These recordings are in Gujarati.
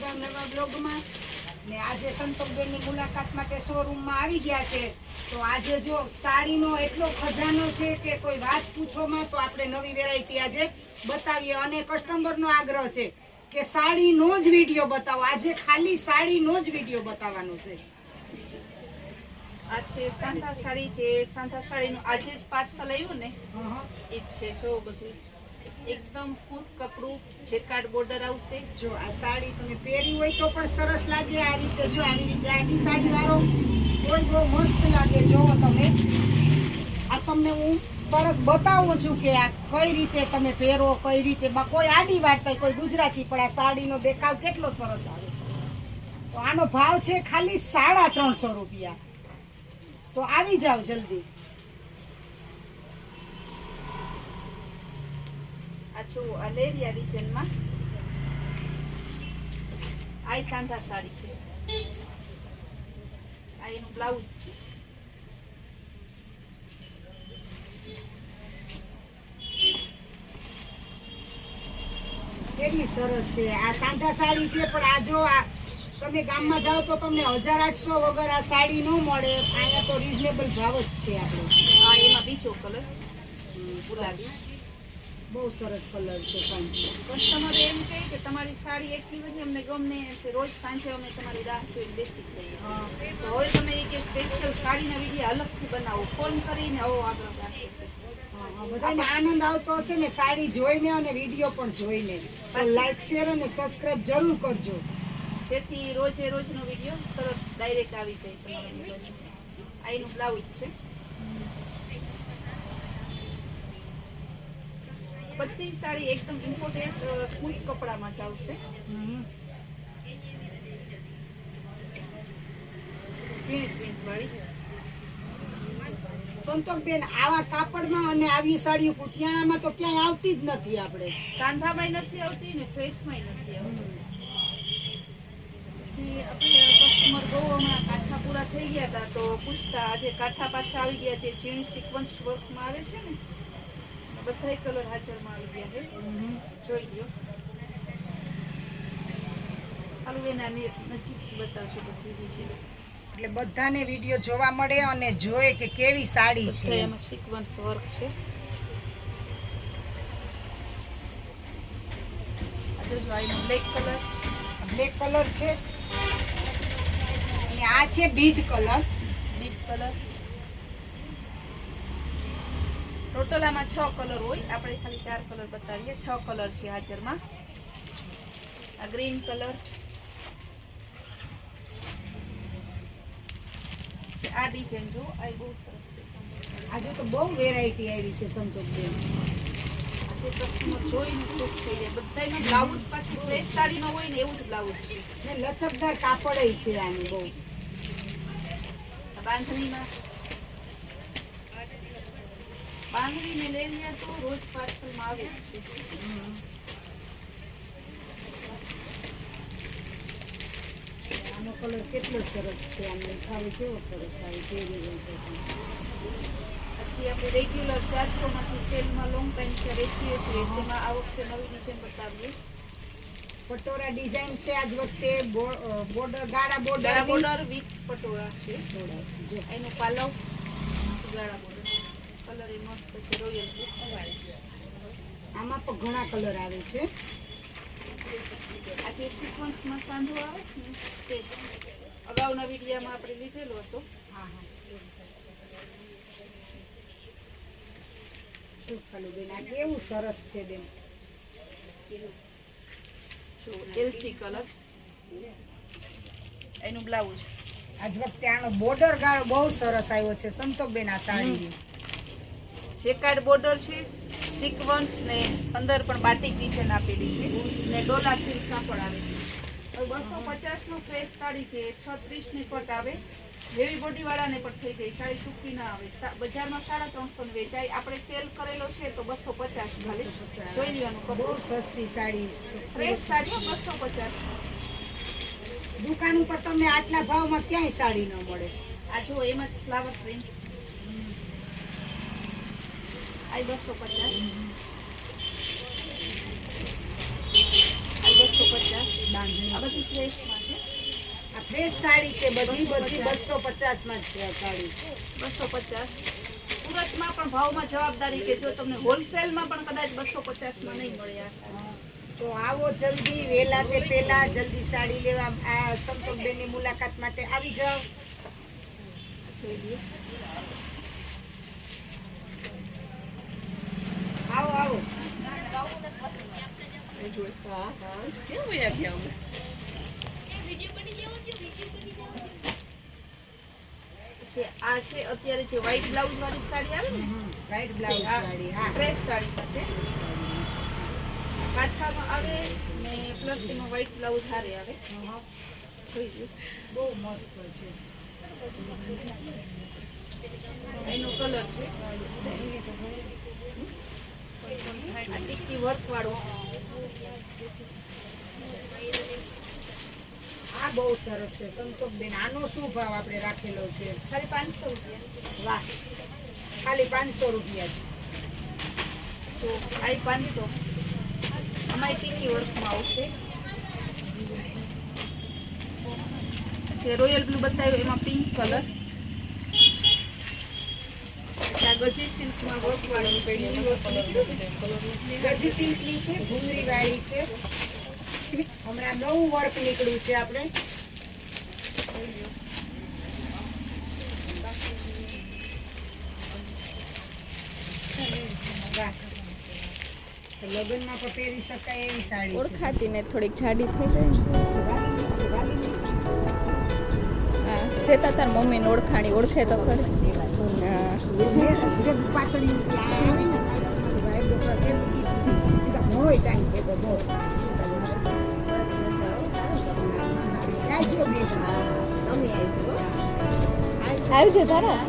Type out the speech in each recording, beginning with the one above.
જાવ નવા બ્લોગમાં. ને આજે સંતોષબેનની મુલાકાત માટે શોરૂમમાં આવી ગયા છે. તો આજે જો સાડીનો એટલો ખજાનો છે કે કોઈ વાત પૂછોમાં. તો આપણે નવી વેરાયટી આજે બતાવીએ અને કસ્ટમરનો આગ્રહ છે કે સાડીનો જ વિડીયો બતાવો. આજે ખાલી સાડીનો જ વિડીયો બતાવવાનો છે. આ છે સાંધા સાડી છે. સાંધા સાડીનું આજે જ પાર્સલ આવ્યું ને એ જ છે. જો બધું એકદમ સ્મૂથ કપડું, જેકાર્ડ બોર્ડર આવશે. જો આ સાડી તમે પહેરી હોય તો પણ સરસ લાગે. આ રીતે જો આવી રીતે આડી સાડી વાળો કોઈ બહુ મસ્ત લાગે. જોવો તમે, આ તમને હું સરસ બતાવું છું કે આ કઈ રીતે તમે પહેરો, કઈ રીતે. કોઈ આડી વાર્તા, કોઈ ગુજરાતી, પણ આ સાડીનો દેખાવ કેટલો સરસ આવે. તો આનો ભાવ છે ખાલી 350 રૂપિયા. તો આવી જાઓ જલ્દી. આ જો આ લેરિયા ડિઝાઇનમાં આ સાંધા સાડી છે. આ એનું બ્લાઉઝ છે. કેટલી સરસ છે આ સાંધા સાડી છે. પણ આ જો આ તમે ગામમાં જાઓ તો તમને 1800 વગર આ સાડી ન મળે. અહીંયા તો રીઝનેબલ ભાવ જ છે આપણે. આ એમાં બીજો કલર ગુલાબી. બહુ સરસ કલર છે. પણ કસ્ટમર એમ કહે કે તમારી સાડી એક દિવસ અમને ગમે તે રોજ સાંજે અમે તમારી રાહ જોઈને બેસી જઈએ. તો હવે તમે એક સ્પેશિયલ સાડીના વિડીયો અલગથી બનાવો. ફોન કરીને આવો આગ્રહ રાખે છે. બધાને આનંદ આવતો હશે ને સાડી જોઈને અને વિડીયો પણ જોઈને. તો લાઈક, શેર અને સબસ્ક્રાઇબ જરૂર કરજો, જેથી રોજે રોજનો વિડીયો તરત ડાયરેક્ટ આવી જાય તમારા મોબાઈલમાં. આ એનું બ્લાઉઝ છે. બધી સાડી એકદમ ઇમ્પોર્ટન્ટ સ્મૂથ કપડામાં જ આવશે. ઝીણી પ્રિન્ટ વાળી. સંતોષબેન આવા કાપડમાં અને આવી સાડીઓ કુતિયાણામાં તો ક્યાંય આવતી જ નથી. આપણે સાંધાબાઈ નથી આવતી ને ફેસમાં નથી આવતી. પછી આપણે કસ્ટમર બહુ હમણાં કાંઠા પૂરા થઈ ગયા હતા તો પૂછતા આજે કાંઠા પાછા આવી ગયા છે. ઝીણી સિક્વન્સ વર્કમાં આવે છે ને બધા કલર હાજરમાં આવી ગયા છે. જોઈ લ્યો. હાલું એના નજીકથી બતાવજો બધું છે. એટલે બધાને વિડીયો જોવા મળે અને જોયે કે કેવી સાડી છે. એમાં સિક્વન્સ વર્ક છે. આ જોજો આ બ્લેક કલર. બ્લેક કલર છે અને આ છે bit colour. Bit colour. Total આમાં 6 કલર હોય. આપણે ખાલી 4 કલર બતાવીએ. 6 કલર છે હાજરમાં. આ ગ્રીન કલર. આ ડિઝાઇન જો આ બહુ સરસ છે. આજે તો બહુ વેરાયટી આવી છે સંતોષબેન. આજે કસ્ટમર જોઈને ખુશ થઈ જાય. બધાયનો બ્લાઉઝ પાછું ફ્રેશ સાડીનો હોય ને એવું જ બ્લાઉઝ છે. ને લચકદાર કાપડ છે આનું બહુ. બાંધણીમાં બાંધણીને લેરિયા તો રોજ પાર્સલમાં આવે જ છે. આનો કલર કેટલો સરસ છે. આનો દેખાવ કેવો સરસ આવે. કેવી પછી આપણે રેગ્યુલર 400 માંથી સેલમાં લોંગ પેન્ટ વેચીએ છીએ. જેમાં આ વખતે નવી ડિઝાઇન બતાવીએ. પટોરા ડિઝાઇન છે આજ વખતે. બોર્ડર ગાળા ગાળા બોર્ડર બોર્ડર વિથ પટોળા છે. જો એનું પાલવ ગાળા બોર્ડર. કલર એ મસ્ત છે. રોયલ છે. આમાં પણ ઘણા કલર આવે છે. આ જે સિક્વન્સમાં સાંધો આવે છે ને તે અગાઉના વિડીયોમાં આપણે લીધેલો હતો. હા હા. જો ખાલી બેન આ કેવું સરસ છે બેન. જો એલચી કલર. એનું બ્લાઉઝ. આજ વખતે આનો બોર્ડર ગાળો બહુ સરસ આવ્યો છે સંતોષબેન આ સાડીની. જેકાર્ડ બોર્ડર છે. સિક્વન્સ ને અંદર પણ બાટિક ડિઝાઇન આપેલી છે ને ડોલા સિલ્ક કાપડ આવે છે. 250 નો ફ્રેશ સાડી છે. 36 ની પટ આવે. હેવી બોડી વાળાને પણ થઈ જાય. સાડી સૂકી ના આવે. બજારમાં 350 ની વેચાય. આપણે સેલ કરેલો છે તો 250 ખાલી. જોઈ લેવાનું. બહુ સસ્તી સાડી. ફ્રેશ સાડી 250. દુકાન ઉપર તમને આટલા ભાવમાં ક્યાંય સાડી ન મળે. આ જો એમાં જ ફ્લાવર પ્રિન્ટ. આ 250. 250 બાંધણી આ છે. બધી ફ્રેશમાં છે આ ફ્રેશ સાડી છે, બધી 250 માં જ છે આ સાડી. 250 સુરતમાં પણ ભાવમાં જવાબદારી કે જો તમને હોલસેલમાં પણ કદાચ 250 માં નહીં મળે આ. તો આવો જલ્દી, વહેલા તે પહેલા જલ્દી સાડી લેવા આ સંતોષબેનની મુલાકાત માટે આવી જાઓ. જોઈ લ્યો. આવો આવો. છે આ છે અત્યારે જે વ્હાઈટ બ્લાઉઝ વાળી સાડી આવે ને વ્હાઈટ બ્લાઉઝ વાળી, હા. ફ્રેશ સાડીમાં છે કાઠામાં આવે ને પ્લસ એમાં વ્હાઈટ બ્લાઉઝ હારે આવે. હા, જોઈ લ્યો. બહુ મસ્ત છે. એનો કલર છે આ ટીકી વર્ક વાળો. આ બહુ સરસ છે સંતોષબેન. આનો શું ભાવ આપણે રાખેલો છે? ખાલી 500 રૂપિયા. વાહ, ખાલી 500 રૂપિયા છે. તો આ 500 અમારી ટીકી વર્કમાં આવશે. જે રોયલ બ્લુ બતાવ્યો એમાં પિંક કલર. આ ગજી સિલ્કમાં વર્ક વાળું પેઢી વર્ક ગરજી સિલ્કની છે, ઘૂંઘરી વાળી છે. હમણાં નવું વર્ક નીકળ્યું છે આપણે. વાહ. તો લગ્નમાં પણ પહેરી શકાય એવી સાડી છે. ઓળખાતી ને થોડીક જાડી થઈ જાય સવાલી સવાલી હા કહેતા તાર મમ્મીને ઓળખાણી ઓળખે તો ખરી હા પાતળી આવે ને ભાઈ ડોકરા કે ઘણો ટાઈમ છે બધો. આવજો બેન. તમે આવજો. આવજો તારા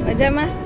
મજામાં